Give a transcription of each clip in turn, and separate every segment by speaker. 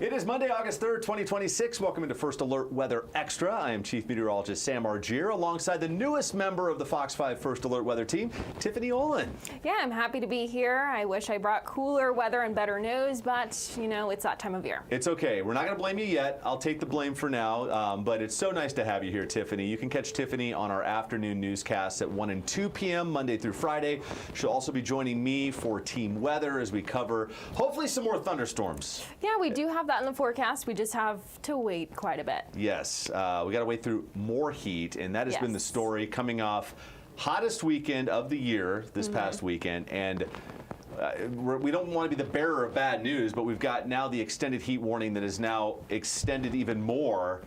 Speaker 1: It is Monday, August 3rd, 2026. Welcome into First Alert Weather Extra. I am Chief Meteorologist Sam Argier, alongside the newest member of the FOX5 First Alert Weather team, Tiffany Olin.
Speaker 2: Yeah, I'm happy to be here. I wish I brought cooler weather and better news, but, you know, it's that time of year.
Speaker 1: It's okay. We're not going to blame you yet. I'll take the blame for now, but it's so nice to have you here, Tiffany. You can catch Tiffany on our afternoon newscasts at 1 and 2 p.m. Monday through Friday. She'll also be joining me for Team Weather as we cover, hopefully, some more thunderstorms.
Speaker 2: Yeah, we do have that in the forecast. We just have to wait quite a bit.
Speaker 1: Yes, we got to wait through more heat, and that has been the story coming off hottest weekend of the year this past weekend, and we don't want to be the bearer of bad news, but we've got now the extended heat warning that is now extended even more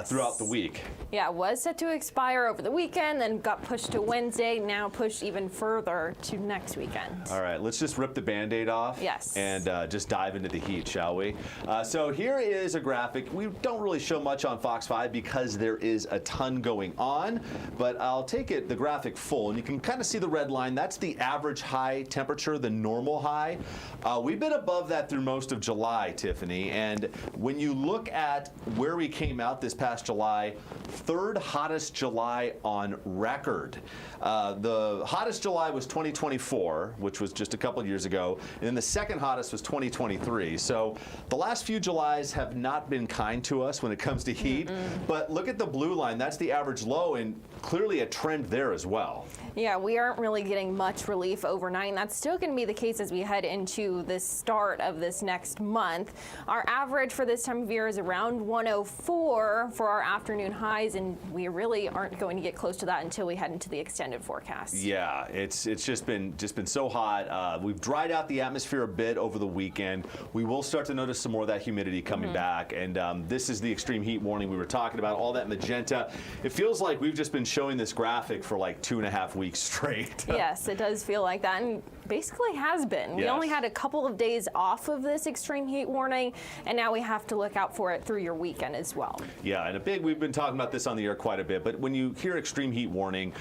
Speaker 1: throughout the week.
Speaker 2: Yeah, it was set to expire over the weekend, then got pushed to Wednesday, now pushed even further to next weekend.
Speaker 1: All right, let's just rip the Band-Aid off and just dive into the heat, shall we? So here is a graphic. We don't really show much on Fox 5 because there is a ton going on, but I'll take the graphic full, and you can kind of see the red line. That's the average high temperature, the normal high. We've been above that through most of July, Tiffany, and when you look at where we came out this past July, third hottest July on record. The hottest July was 2024, which was just a couple of years ago, and then the second hottest was 2023. So the last few Julys have not been kind to us when it comes to heat, but look at the blue line. That's the average low, and clearly a trend there as well.
Speaker 2: Yeah, we aren't really getting much relief overnight, and that's still going to be the case as we head into the start of this next month. Our average for this time of year is around 104 for our afternoon highs, and we really aren't going to get close to that until we head into the extended forecast.
Speaker 1: Yeah, it's just been so hot. We've dried out the atmosphere a bit over the weekend. We will start to notice some more of that humidity coming back, and this is the extreme heat warning we were talking about, all that magenta. It feels like we've just been showing this graphic for like 2.5 weeks straight.
Speaker 2: Yes, it does feel like that, and basically has been. We only had a couple of days off of this extreme heat warning, and now we have to look out for it through your weekend as well.
Speaker 1: Yeah, and we've been talking about this on the air quite a bit, but when you hear extreme heat warning,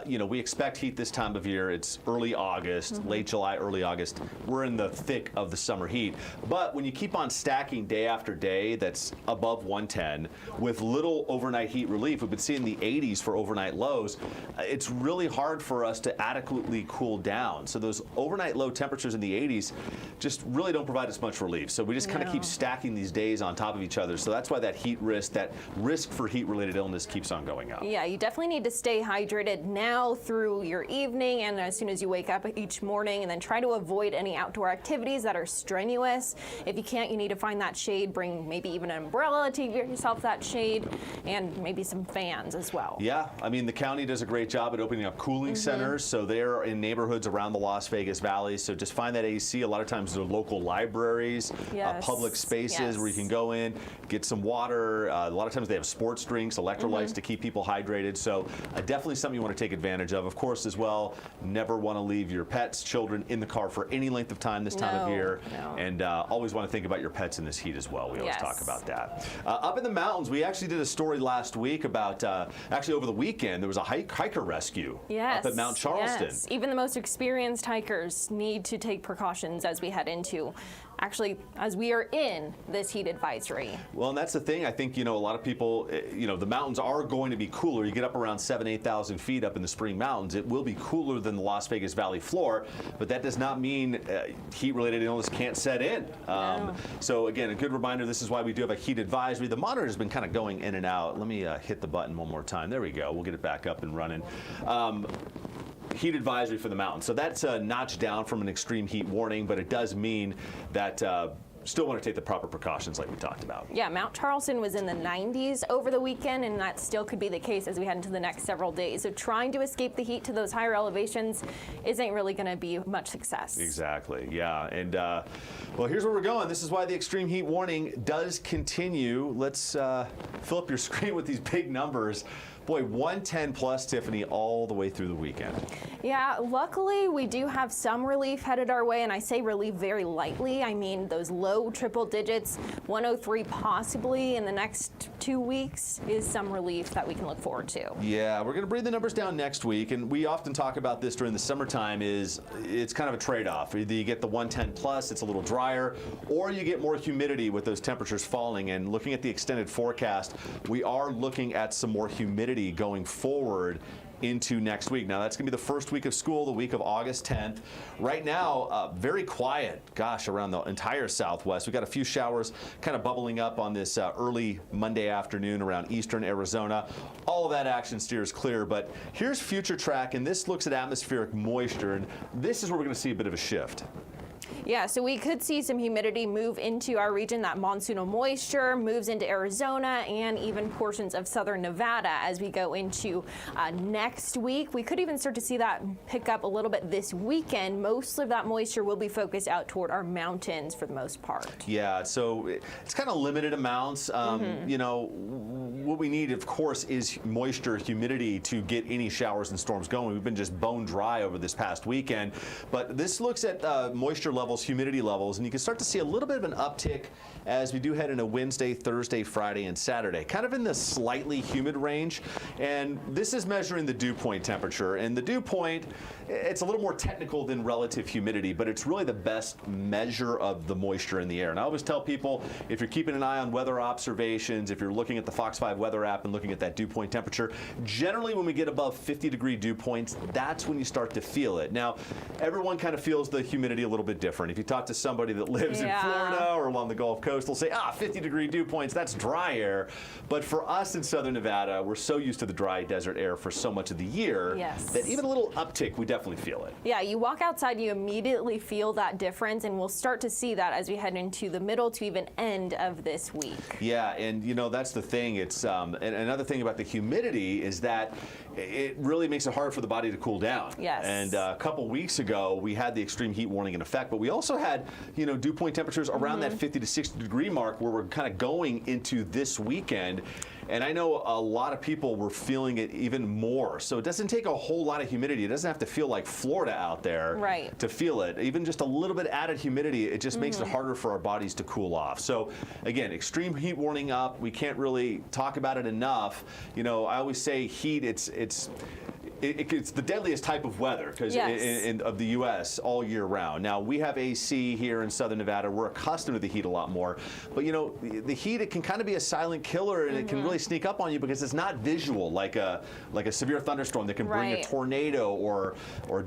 Speaker 1: you know, we expect heat this time of year. It's early August, late July, early August. We're in the thick of the summer heat. But when you keep on stacking day after day that's above 110 with little overnight heat relief, we've been seeing the 80s for overnight lows, it's really hard for us to adequately cool down. So those overnight low temperatures in the 80s just really don't provide us much relief. So we just kind of keep stacking these days on top of each other. So that's why that heat risk, that risk for heat-related illness keeps on going up.
Speaker 2: Yeah, you definitely need to stay hydrated now through your evening and as soon as you wake up each morning, and then try to avoid any outdoor activities that are strenuous. If you can't, you need to find that shade. Bring maybe even an umbrella to give yourself that shade, and maybe some fans as well.
Speaker 1: Yeah, I mean, the county does a great job at opening up cooling centers, so they're in neighborhoods around the Las Vegas Valley, so just find that AC. A lot of times they're local libraries, public spaces where you can go in, get some water. A lot of times they have sports drinks, electrolytes to keep people hydrated, so definitely something you want to take advantage of. Of course, as well, never want to leave your pets, children in the car for any length of time this time of year, and always want to think about your pets in this heat as well. We always talk about that. Up in the mountains, we actually did a story last week about, actually over the weekend, there was a hiker rescue up at Mount Charleston.
Speaker 2: Yes, even the most experienced hikers need to take precautions as we head into, actually, as we are in this heat advisory.
Speaker 1: Well, and that's the thing. I think, you know, a lot of people, you know, the mountains are going to be cooler. You get up around 8,000 feet up in the Spring Mountains, it will be cooler than the Las Vegas Valley floor, but that does not mean heat-related illness can't set in. So again, a good reminder, this is why we do have a heat advisory. The monitor has been kind of going in and out. Let me hit the button one more time. There we go. We'll get it back up and running. Heat advisory for the mountains. So that's a notch down from an extreme heat warning, but it does mean that still want to take the proper precautions like we talked about.
Speaker 2: Yeah, Mount Charleston was in the 90s over the weekend, and that still could be the case as we head into the next several days. So trying to escape the heat to those higher elevations isn't really going to be much success.
Speaker 1: Exactly, yeah. And well, here's where we're going. This is why the extreme heat warning does continue. Let's fill up your screen with these big numbers. Boy, 110 plus, Tiffany, all the way through the weekend.
Speaker 2: Yeah, luckily we do have some relief headed our way, and I say relief very lightly. I mean, those low triple digits, 103 possibly in the next 2 weeks is some relief that we can look forward to.
Speaker 1: Yeah, we're going to bring the numbers down next week, and we often talk about this during the summertime. It's kind of a trade-off. Either you get the 110 plus, it's a little drier, or you get more humidity with those temperatures falling. And looking at the extended forecast, we are looking at some more humidity going forward into next week. Now, that's going to be the first week of school, the week of August 10th. Right now, very quiet, gosh, around the entire Southwest. We've got a few showers kind of bubbling up on this early Monday afternoon around eastern Arizona. All of that action steers clear, but here's Future Track, and this looks at atmospheric moisture, and this is where we're going to see a bit of a shift.
Speaker 2: Yeah, so we could see some humidity move into our region. That monsoonal moisture moves into Arizona and even portions of southern Nevada as we go into next week. We could even start to see that pick up a little bit this weekend. Most of that moisture will be focused out toward our mountains for the most part.
Speaker 1: Yeah, so it's kind of limited amounts. You know, what we need, of course, is moisture, humidity to get any showers and storms going. We've been just bone dry over this past weekend, but this looks at moisture levels, humidity levels, and you can start to see a little bit of an uptick as we do head into Wednesday, Thursday, Friday, and Saturday, kind of in the slightly humid range. And this is measuring the dew point temperature, and the dew point, it's a little more technical than relative humidity, but it's really the best measure of the moisture in the air. And I always tell people, if you're keeping an eye on weather observations, if you're looking at the FOX5 weather app and looking at that dew point temperature, generally when we get above 50-degree dew points, that's when you start to feel it. Now, everyone kind of feels the humidity a little bit different. If you talk to somebody that lives in Florida or along the Gulf Coast, they'll say, 50-degree dew points, that's dry air. But for us in southern Nevada, we're so used to the dry desert air for so much of the year that even a little uptick, we definitely feel it. Yeah,
Speaker 2: you walk outside, you immediately feel that difference, and we'll start to see that as we head into the middle to even end of this week. Yeah, and you know, that's the thing. It's and another thing about the humidity is that it really makes it hard for the body to cool down. Yes. And a couple weeks ago, we had the extreme heat warning in effect, but we also had, you know, dew point temperatures around that 50 to 60 degree mark where we're kind of going into this weekend. And I know a lot of people were feeling it even more. So it doesn't take a whole lot of humidity. It doesn't have to feel like Florida out there to feel it. Even just a little bit added humidity, it just makes it harder for our bodies to cool off. So again, extreme heat warning up. We can't really talk about it enough. You know, I always say heat, it's the deadliest type of weather because of the U.S. all year round. Now, we have AC here in southern Nevada. We're accustomed to the heat a lot more. But, you know, the heat, it can kind of be a silent killer, and it can really sneak up on you because it's not visual like a severe thunderstorm that can bring a tornado or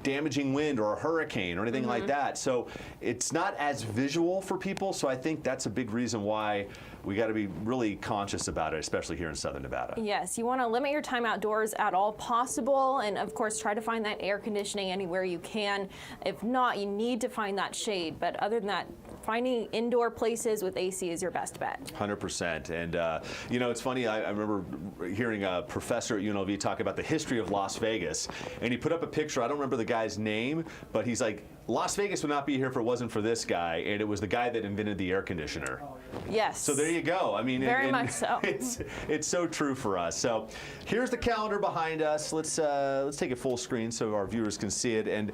Speaker 2: damaging wind or a hurricane or anything like that. So it's not as visual for people. So I think that's a big reason why we got to be really conscious about it, especially here in southern Nevada. Yes, you want to limit your time outdoors at all possible, and of course try to find that air conditioning anywhere you can. If not, you need to find that shade, but other than that, finding indoor places with AC is your best bet. 100%. And you know, it's funny, I remember hearing a professor at UNLV talk about the history of Las Vegas, and he put up a picture, I don't remember the guy's name, but he's like, Las Vegas would not be here if it wasn't for this guy, and it was the guy that invented the air conditioner. Yes. So there you go. I mean, very much so. It's so true for us. So here's the calendar behind us. Let's take it full screen so our viewers can see it. And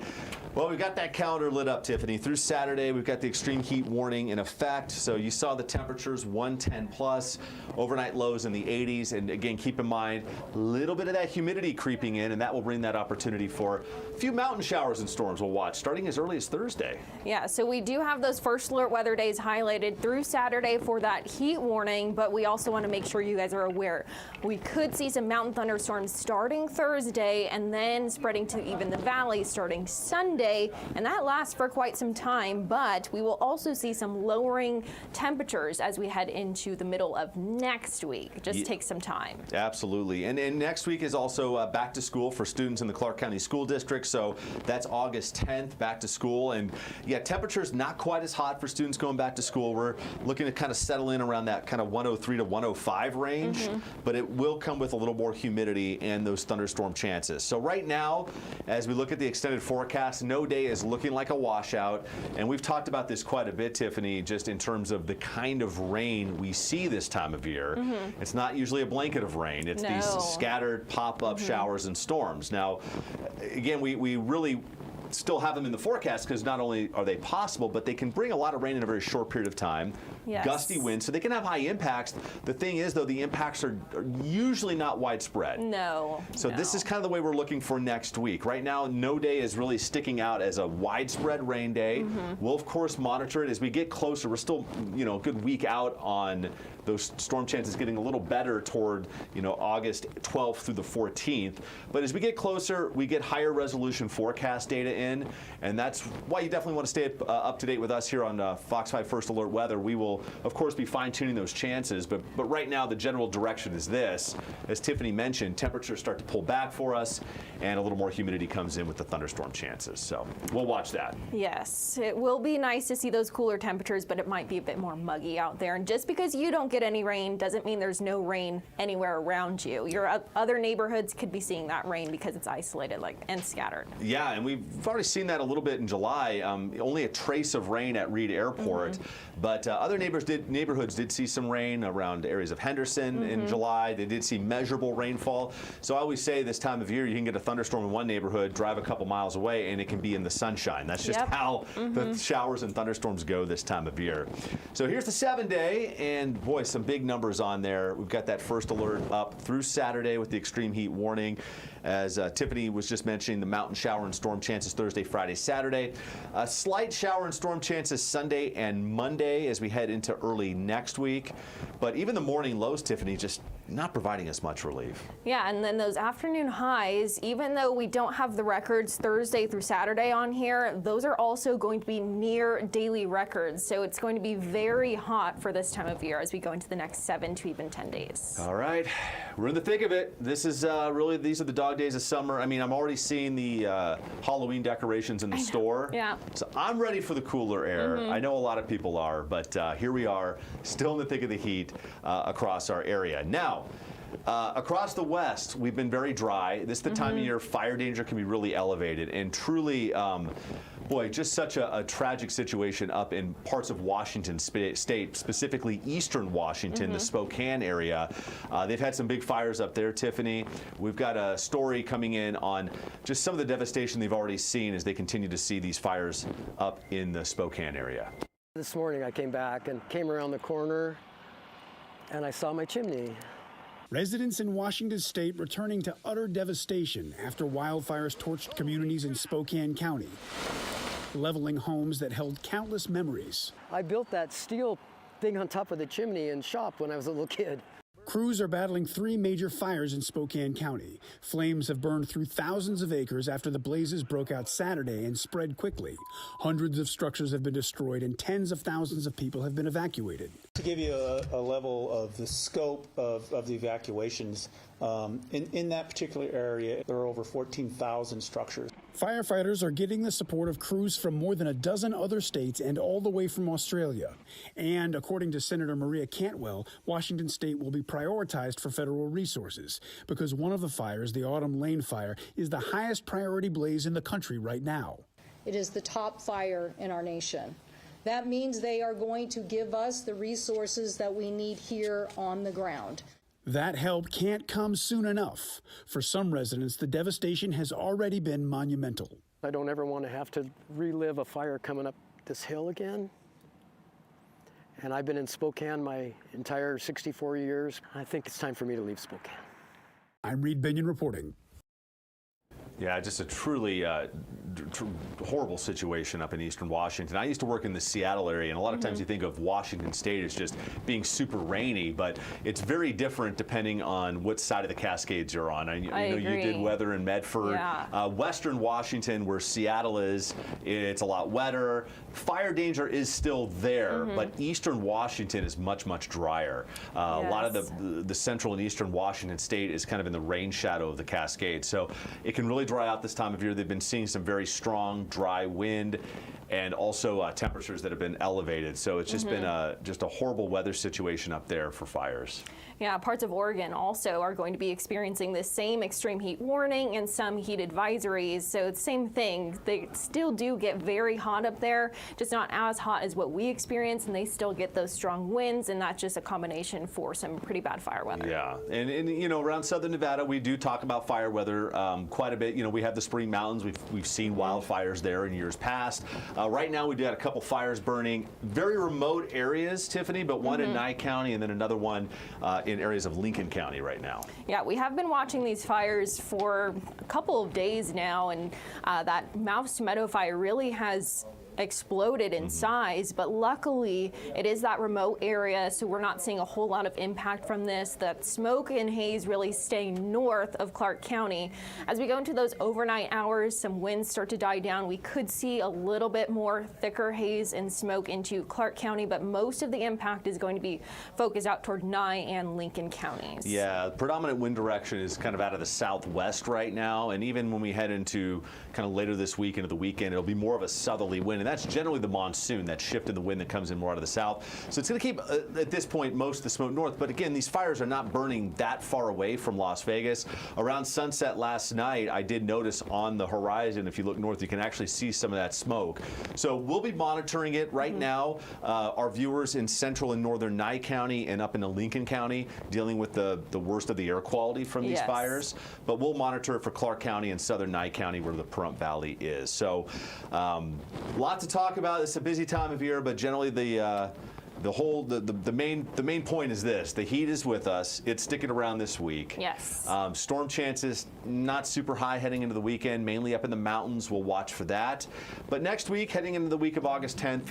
Speaker 2: well, we've got that calendar lit up, Tiffany. Through Saturday, we've got the extreme heat warning in effect. So you saw the temperatures 110 plus, overnight lows in the 80s. And again, keep in mind a little bit of that humidity creeping in, and that will bring that opportunity for a few mountain showers and storms we'll watch starting as early as Thursday. Yeah, so we do have those first alert weather days highlighted through Saturday for that heat warning, but we also want to make sure you guys are aware. We could see some mountain thunderstorms starting Thursday and then spreading to even the valley starting Sunday, and that lasts for quite some time, but we will also see some lowering temperatures as we head into the middle of next week. It just takes some time. Absolutely. And next week is also back to school for students in the Clark County School District, so that's August 10th, back to
Speaker 1: school. And yeah, temperatures not quite as hot for students going back to school. We're looking to kind of settle in around that kind of 103 to 105 range, but it will come with a little more humidity and those thunderstorm chances. So right now, as we look at the extended forecast, no day is looking like a washout. And we've talked about this quite a bit, Tiffany, just in terms of the kind of rain we see this time of year. It's not usually a blanket of rain. It's these scattered pop-up showers and storms. Now, again, we really still have them in the forecast because not only are they possible, but they can bring a lot of rain in a very short period of time. Gusty winds, so they can have high impacts. The thing is, though, the impacts are usually not widespread. So this is kind of the way we're looking for next week. Right now, no day is really sticking out as a widespread rain day. We'll, of course, monitor it as we get closer. We're still, a good week out on those storm chances getting a little better toward, August 12th through the 14th. But as we get closer, we get higher resolution forecast data in, and that's why you definitely want to stay up to date with us here on Fox 5 First Alert Weather. We will, of course, be fine-tuning those chances, but right now the general direction is this. As Tiffany mentioned, temperatures start to pull back for us, and a little more humidity comes in with the thunderstorm chances. So we'll watch that.
Speaker 2: Yes, it will be nice to see those cooler temperatures, but it might be a bit more muggy out there. And just because you don't get any rain doesn't mean there's no rain anywhere around you. Your other neighborhoods could be seeing that rain because it's isolated and scattered.
Speaker 1: Yeah, and we've already seen that a little bit in July. Only a trace of rain at Reed Airport, but other neighborhoods did see some rain around areas of Henderson in July. They did see measurable rainfall. So I always say this time of year, you can get a thunderstorm in one neighborhood, drive a couple miles away, and it can be in the sunshine. That's just how the showers and thunderstorms go this time of year. So here's the 7-day, and boy, some big numbers on there. We've got that first alert up through Saturday with the extreme heat warning. As Tiffany was just mentioning, the mountain shower and storm chances Thursday, Friday, Saturday. Slight shower and storm chances Sunday and Monday as we head into early next week. But even the morning lows, Tiffany, just not providing us much relief.
Speaker 2: Yeah, and then those afternoon highs, even though we don't have the records Thursday through Saturday on here, those are also going to be near daily records. So it's going to be very hot for this time of year as we go into the next 7 to even 10 days.
Speaker 1: All right, we're in the thick of it. This is really, these are the dog days of summer. I mean, I'm already seeing the Halloween decorations in the store.
Speaker 2: Yeah.
Speaker 1: So I'm ready for the cooler air. I know a lot of people are, but here we are, still in the thick of the heat across our area. Now, across the West, we've been very dry. This is the time of year fire danger can be really elevated, and truly, boy, just such a tragic situation up in parts of Washington State, specifically eastern Washington, the Spokane area. They've had some big fires up there, Tiffany. We've got a story coming in on just some of the devastation they've already seen as they continue to see these fires up in the Spokane area.
Speaker 3: This morning I came back and came around the corner and I saw my chimney.
Speaker 4: Residents in Washington State returning to utter devastation after wildfires torched communities in Spokane County, leveling homes that held countless memories.
Speaker 3: I built that steel thing on top of the chimney in shop when I was a little kid.
Speaker 4: Crews are battling 3 major fires in Spokane County. Flames have burned through thousands of acres after the blazes broke out Saturday and spread quickly. Hundreds of structures have been destroyed and tens of thousands of people have been evacuated.
Speaker 5: To give you a level of the scope of the evacuations, in that particular area, there are over 14,000 structures.
Speaker 4: Firefighters are getting the support of crews from more than a dozen other states and all the way from Australia. And according to Senator Maria Cantwell, Washington State will be prioritized for federal resources because one of the fires, the Autumn Lane fire, is the highest priority blaze in the country right now.
Speaker 6: It is the top fire in our nation. That means they are going to give us the resources that we need here on the ground.
Speaker 4: That help can't come soon enough. For some residents, the devastation has already been monumental.
Speaker 3: I don't ever want to have to relive a fire coming up this hill again. And I've been in Spokane my entire 64 years. I think it's time for me to leave Spokane.
Speaker 4: I'm Reed Binion reporting.
Speaker 1: Yeah, just a truly horrible situation up in eastern Washington. I used to work in the Seattle area, and a lot of times you think of Washington State as just being super rainy, but it's very different depending on what side of the Cascades you're on. I know you did weather in Medford.
Speaker 2: Yeah.
Speaker 1: Western Washington, where Seattle is, it's a lot wetter. Fire danger is still there, but eastern Washington is much, much drier. A lot of the central and eastern Washington State is kind of in the rain shadow of the Cascades, so it can really dry out this time of year. They've been seeing some very very strong, dry wind, and also temperatures that have been elevated. So it's just been just a horrible weather situation up there for fires.
Speaker 2: Yeah, parts of Oregon also are going to be experiencing the same extreme heat warning and some heat advisories. So it's the same thing. They still do get very hot up there, just not as hot as what we experience, and they still get those strong winds, and that's just a combination for some pretty bad fire weather.
Speaker 1: Yeah, and you know, around southern Nevada, we do talk about fire weather quite a bit. You know, we have the Spring Mountains. We've seen wildfires there in years past. Right now, we've got a couple fires burning, very remote areades, Tiffany, but one in Nye County and then another one in areas of Lincoln County right now.
Speaker 2: Yeah, we have been watching these fires for a couple of days now, and that Mouse Meadow fire really has exploded in size, but luckily it is that remote area, so we're not seeing a whole lot of impact from this. That smoke and haze really staying north of Clark County. As we go into those overnight hours, some winds start to die down. We could see a little bit more thicker haze and smoke into Clark County, but most of the impact is going to be focused out toward Nye and Lincoln counties.
Speaker 1: Yeah, predominant wind direction is kind of out of the southwest right now, and even when we head into kind of later this week into the weekend, it'll be more of a southerly wind. And that's generally the monsoon, that shift in the wind that comes in more out of the south. So it's going to keep, at this point, most of the smoke north. But again, these fires are not burning that far away from Las Vegas. Around sunset last night, I did notice on the horizon, if you look north, you can actually see some of that smoke. So we'll be monitoring it right now. Our viewers in central and northern Nye County and up into Lincoln County dealing with the worst of the air quality from these fires. But we'll monitor it for Clark County and southern Nye County where the Pahrump Valley is. So lots to talk about. It's a busy time of year, but generally the main point is this: the heat is with us. It's sticking around this week.
Speaker 2: Yes.
Speaker 1: Storm chances not super high heading into the weekend, mainly up in the mountains. We'll watch for that. But next week, heading into the week of August 10th,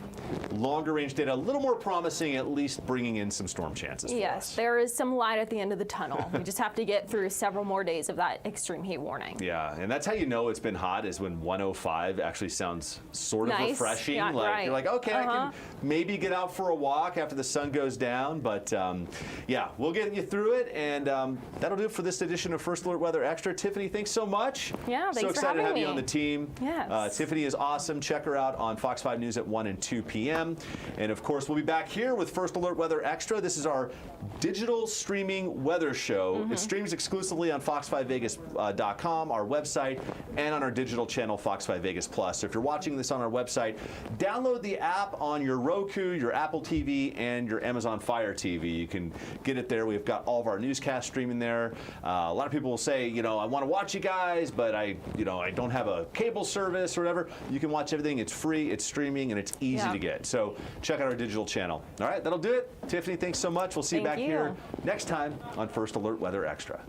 Speaker 1: longer range data, a little more promising, at least bringing in some storm chances for us.
Speaker 2: There is some light at the end of the tunnel. We just have to get through several more days of that extreme heat warning.
Speaker 1: Yeah, and that's how you know it's been hot, is when 105 actually sounds sort of refreshing.
Speaker 2: Yeah,
Speaker 1: You're like, okay, I can maybe get out for a walk after the sun goes down. But yeah, we'll get you through it, and that'll do it for this edition of First Alert Weather Extra. Tiffany, thanks so much.
Speaker 2: Yeah, thanks for having me.
Speaker 1: So excited to have you on the team.
Speaker 2: Yes.
Speaker 1: Tiffany is awesome. Check her out on Fox 5 News at 1 and 2 p.m. And of course, we'll be back here with First Alert Weather Extra. This is our digital streaming weather show. It streams exclusively on fox5vegas.com, our website, and on our digital channel, Fox 5 Vegas Plus. So if you're watching this on our website, download the app on your Roku, your Apple TV, and your Amazon Fire TV. You can get it there. We've got all of our newscasts streaming there. A lot of people will say, you know, I want to watch you guys, but I don't have a cable service or whatever. You can watch everything. It's free, it's streaming, and it's easy to get. So check out our digital channel. All right, that'll do it. Tiffany, thanks so much. We'll see you back here next time on First Alert Weather Extra.